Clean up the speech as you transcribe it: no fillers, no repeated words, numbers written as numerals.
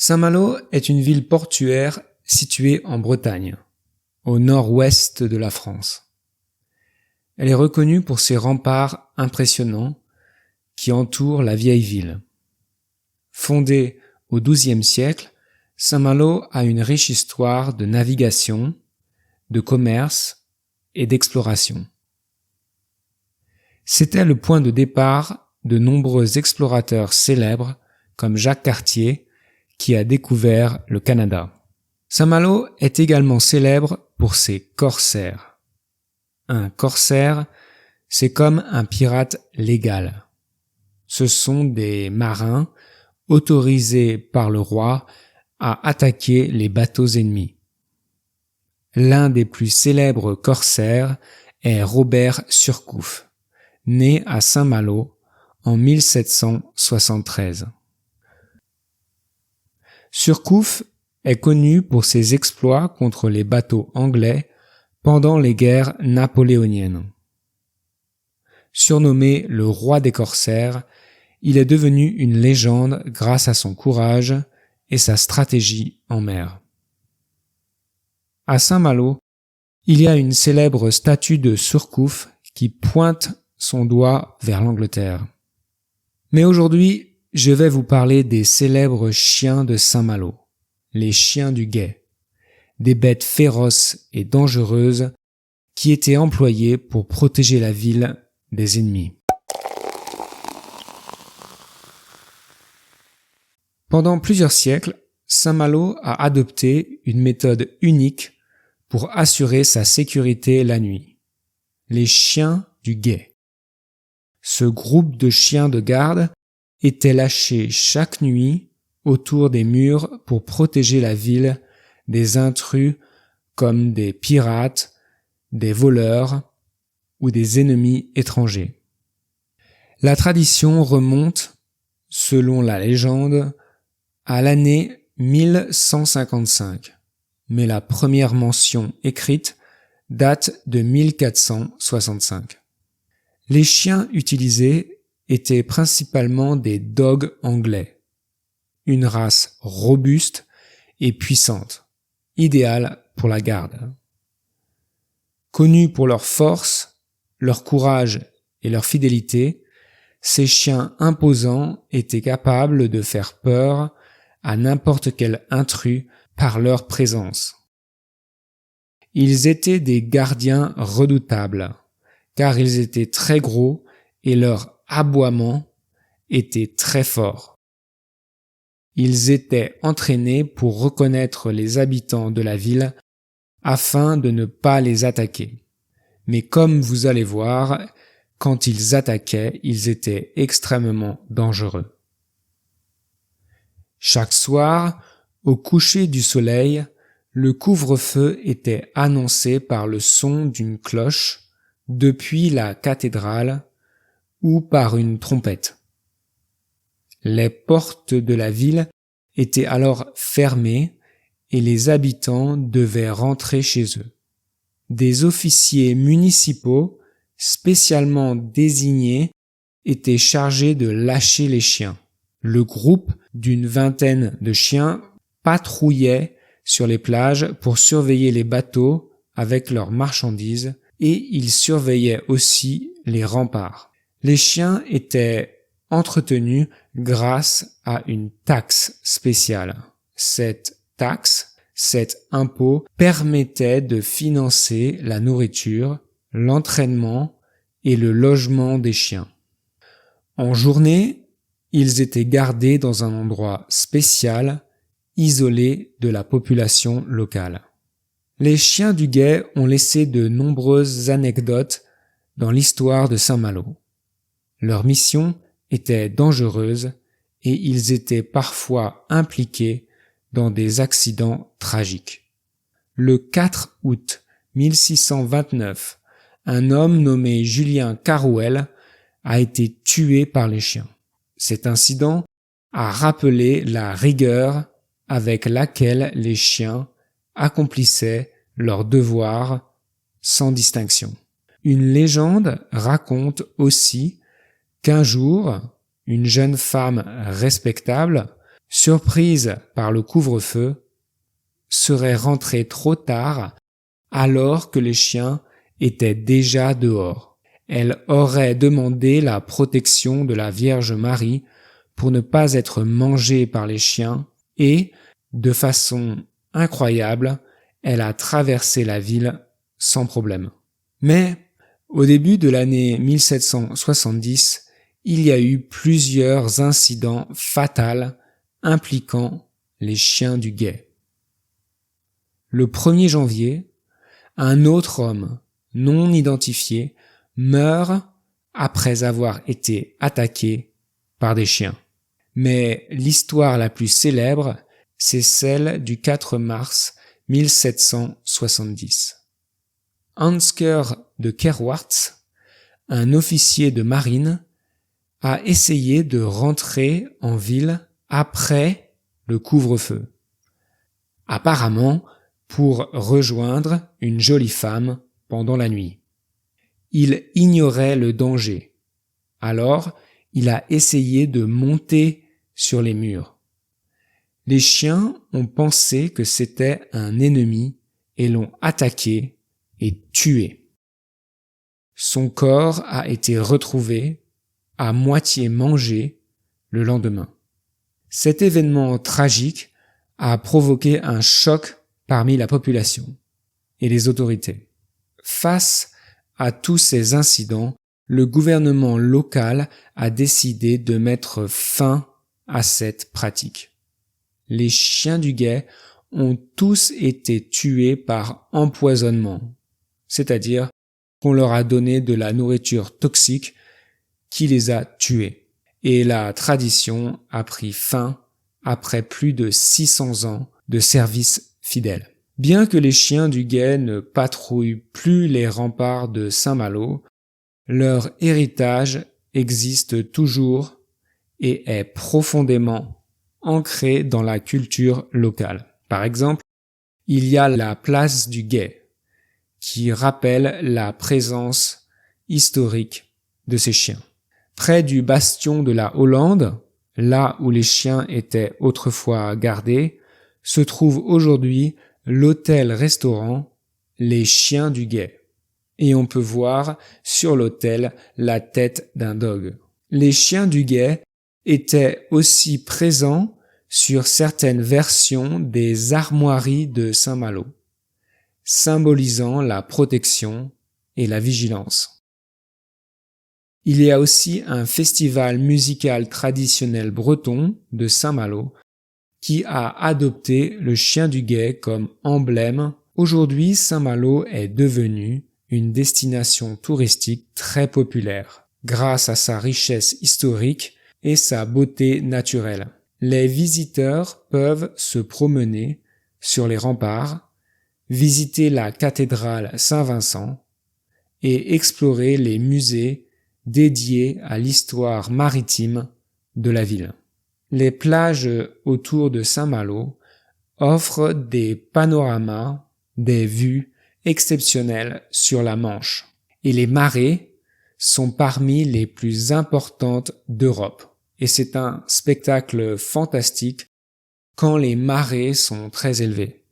Saint-Malo est une ville portuaire située en Bretagne, au nord-ouest de la France. Elle est reconnue pour ses remparts impressionnants qui entourent la vieille ville. Fondée au XIIe siècle, Saint-Malo a une riche histoire de navigation, de commerce et d'exploration. C'était le point de départ de nombreux explorateurs célèbres comme Jacques Cartier qui a découvert le Canada. Saint-Malo est également célèbre pour ses corsaires. Un corsaire, c'est comme un pirate légal. Ce sont des marins autorisés par le roi à attaquer les bateaux ennemis. L'un des plus célèbres corsaires est Robert Surcouf, né à Saint-Malo en 1773. Surcouf est connu pour ses exploits contre les bateaux anglais pendant les guerres napoléoniennes. Surnommé le roi des corsaires, il est devenu une légende grâce à son courage et sa stratégie en mer. À Saint-Malo, il y a une célèbre statue de Surcouf qui pointe son doigt vers l'Angleterre. Mais aujourd'hui, je vais vous parler des célèbres chiens de Saint-Malo, les chiens du guet, des bêtes féroces et dangereuses qui étaient employées pour protéger la ville des ennemis. Pendant plusieurs siècles, Saint-Malo a adopté une méthode unique pour assurer sa sécurité la nuit. Les chiens du guet. Ce groupe de chiens de garde était lâché chaque nuit autour des murs pour protéger la ville des intrus comme des pirates, des voleurs ou des ennemis étrangers. La tradition remonte, selon la légende, à l'année 1155, mais la première mention écrite date de 1465. Les chiens utilisés étaient principalement des dogs anglais, une race robuste et puissante, idéale pour la garde. Connus pour leur force, leur courage et leur fidélité, ces chiens imposants étaient capables de faire peur à n'importe quel intrus par leur présence. Ils étaient des gardiens redoutables, car ils étaient très gros et leur aboiement était très fort. Ils étaient entraînés pour reconnaître les habitants de la ville afin de ne pas les attaquer. Mais comme vous allez voir, quand ils attaquaient, ils étaient extrêmement dangereux. Chaque soir, au coucher du soleil, le couvre-feu était annoncé par le son d'une cloche depuis la cathédrale ou par une trompette. Les portes de la ville étaient alors fermées et les habitants devaient rentrer chez eux. Des officiers municipaux spécialement désignés étaient chargés de lâcher les chiens. Le groupe d'une vingtaine de chiens patrouillait sur les plages pour surveiller les bateaux avec leurs marchandises et ils surveillaient aussi les remparts. Les chiens étaient entretenus grâce à une taxe spéciale. Cette taxe, cet impôt permettait de financer la nourriture, l'entraînement et le logement des chiens. En journée, ils étaient gardés dans un endroit spécial, isolé de la population locale. Les chiens du guet ont laissé de nombreuses anecdotes dans l'histoire de Saint-Malo. Leur mission était dangereuse et ils étaient parfois impliqués dans des accidents tragiques. Le 4 août 1629, un homme nommé Julien Carouel a été tué par les chiens. Cet incident a rappelé la rigueur avec laquelle les chiens accomplissaient leurs devoirs sans distinction. Une légende raconte aussi qu'un jour, une jeune femme respectable surprise par le couvre-feu, serait rentrée trop tard alors que les chiens étaient déjà dehors. Elle aurait demandé la protection de la Vierge Marie pour ne pas être mangée par les chiens et, de façon incroyable, elle a traversé la ville sans problème. Mais, au début de l'année 1770, il y a eu plusieurs incidents fatals impliquant les chiens du guet. Le 1er janvier, un autre homme, non identifié, meurt après avoir été attaqué par des chiens. Mais l'histoire la plus célèbre, c'est celle du 4 mars 1770. Ansger de Kerwarts, un officier de marine, a essayé de rentrer en ville après le couvre-feu. Apparemment, pour rejoindre une jolie femme pendant la nuit. Il ignorait le danger. Alors, il a essayé de monter sur les murs. Les chiens ont pensé que c'était un ennemi et l'ont attaqué et tué. Son corps a été retrouvé, à moitié mangé, le lendemain. Cet événement tragique a provoqué un choc parmi la population et les autorités. Face à tous ces incidents, le gouvernement local a décidé de mettre fin à cette pratique. Les chiens du guet ont tous été tués par empoisonnement, c'est-à-dire qu'on leur a donné de la nourriture toxique qui les a tués. Et la tradition a pris fin après plus de 600 ans de service fidèle. Bien que les chiens du guet ne patrouillent plus les remparts de Saint-Malo, leur héritage existe toujours et est profondément ancré dans la culture locale. Par exemple, il y a la place du guet, qui rappelle la présence historique de ces chiens. Près du bastion de la Hollande, là où les chiens étaient autrefois gardés, se trouve aujourd'hui l'hôtel-restaurant Les Chiens du Guet. Et on peut voir sur l'hôtel la tête d'un dog. Les chiens du guet étaient aussi présents sur certaines versions des armoiries de Saint-Malo, symbolisant la protection et la vigilance. Il y a aussi un festival musical traditionnel breton de Saint-Malo qui a adopté le chien du guet comme emblème. Aujourd'hui, Saint-Malo est devenu une destination touristique très populaire, grâce à sa richesse historique et sa beauté naturelle. Les visiteurs peuvent se promener sur les remparts, visiter la cathédrale Saint-Vincent et explorer les musées dédiés à l'histoire maritime de la ville. Les plages autour de Saint-Malo offrent des panoramas, des vues exceptionnelles sur la Manche. Et les marées sont parmi les plus importantes d'Europe. Et c'est un spectacle fantastique quand les marées sont très élevées.